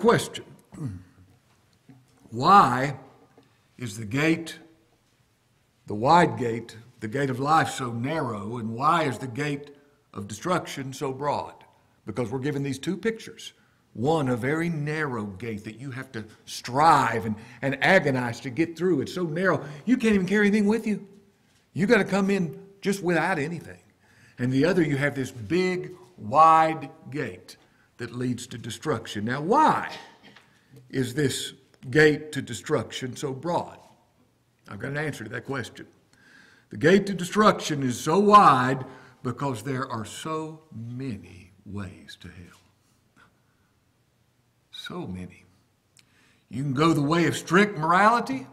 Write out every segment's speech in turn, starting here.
Question. Why is the gate, the wide gate, the gate of life so narrow, and why is the gate of destruction so broad? Because we're given these two pictures. One, a very narrow gate that you have to strive and agonize to get through. It's so narrow, you can't even carry anything with you. You got to come in just without anything. And the other, you have this big, wide gate that leads to destruction. Now, why is this gate to destruction so broad? I've got an answer to that question. The gate to destruction is so wide because there are so many ways to hell. So many. You can go the way of strict morality,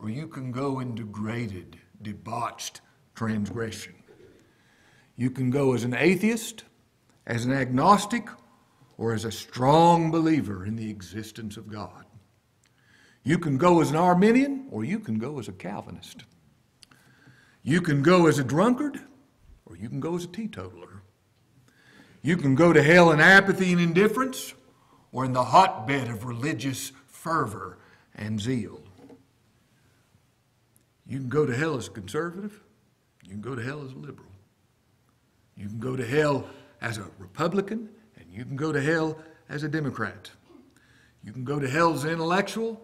or you can go in degraded, debauched transgression. You can go as an atheist, as an agnostic, or as a strong believer in the existence of God. You can go as an Arminian, or you can go as a Calvinist. You can go as a drunkard, or you can go as a teetotaler. You can go to hell in apathy and indifference, or in the hotbed of religious fervor and zeal. You can go to hell as a conservative. You can go to hell as a liberal. You can go to hell as a Republican, and you can go to hell as a Democrat. You can go to hell as an intellectual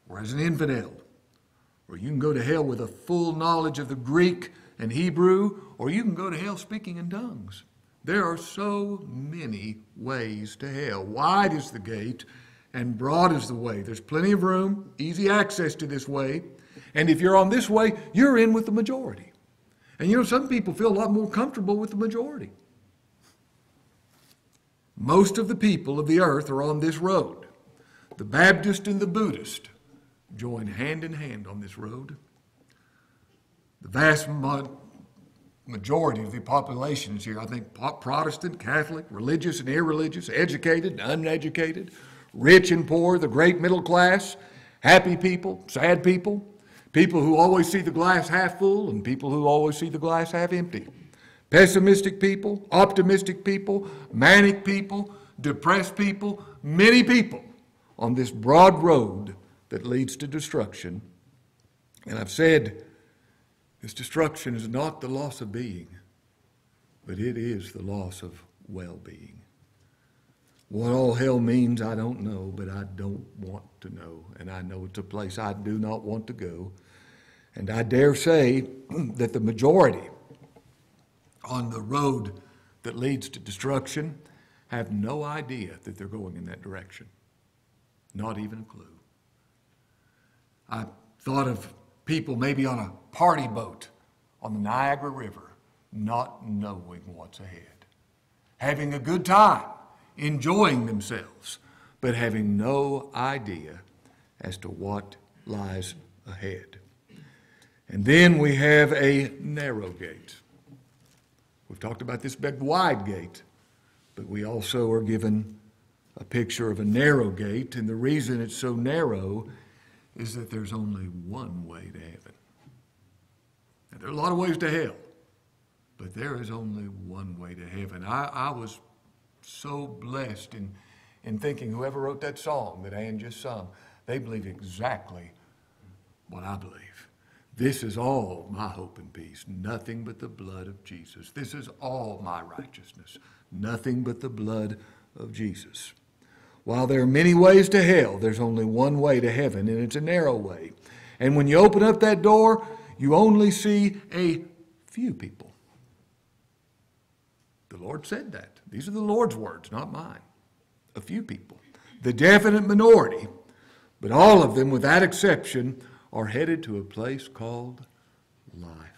or as an infidel. Or you can go to hell with a full knowledge of the Greek and Hebrew, or you can go to hell speaking in tongues. There are so many ways to hell. Wide is the gate and broad is the way. There's plenty of room, easy access to this way. And if you're on this way, you're in with the majority. And you know, some people feel a lot more comfortable with the majority. Most of the people of the earth are on this road. The Baptist and the Buddhist join hand in hand on this road. The vast majority of the population is here. I think Protestant, Catholic, religious and irreligious, educated and uneducated, rich and poor, the great middle class, happy people, sad people, people who always see the glass half full and people who always see the glass half empty. Pessimistic people, optimistic people, manic people, depressed people, many people on this broad road that leads to destruction. And I've said this destruction is not the loss of being, but it is the loss of well-being. What all hell means, I don't know, but I don't want to know. And I know it's a place I do not want to go. And I dare say that the majority on the road that leads to destruction have no idea that they're going in that direction. Not even a clue. I thought of people maybe on a party boat on the Niagara River, not knowing what's ahead. Having a good time, enjoying themselves, but having no idea as to what lies ahead. And then we have a narrow gate. We've talked about this big wide gate, but we also are given a picture of a narrow gate, and the reason it's so narrow is that there's only one way to heaven. Now, there are a lot of ways to hell, but there is only one way to heaven. I was so blessed in thinking whoever wrote that song that Ann just sung, they believe exactly what I believe. This is all my hope and peace, nothing but the blood of Jesus. This is all my righteousness, nothing but the blood of Jesus. While there are many ways to hell, there's only one way to heaven, and it's a narrow way. And when you open up that door, you only see a few people. The Lord said that. These are the Lord's words, not mine. A few people. The definite minority, but all of them, without exception, are headed to a place called life.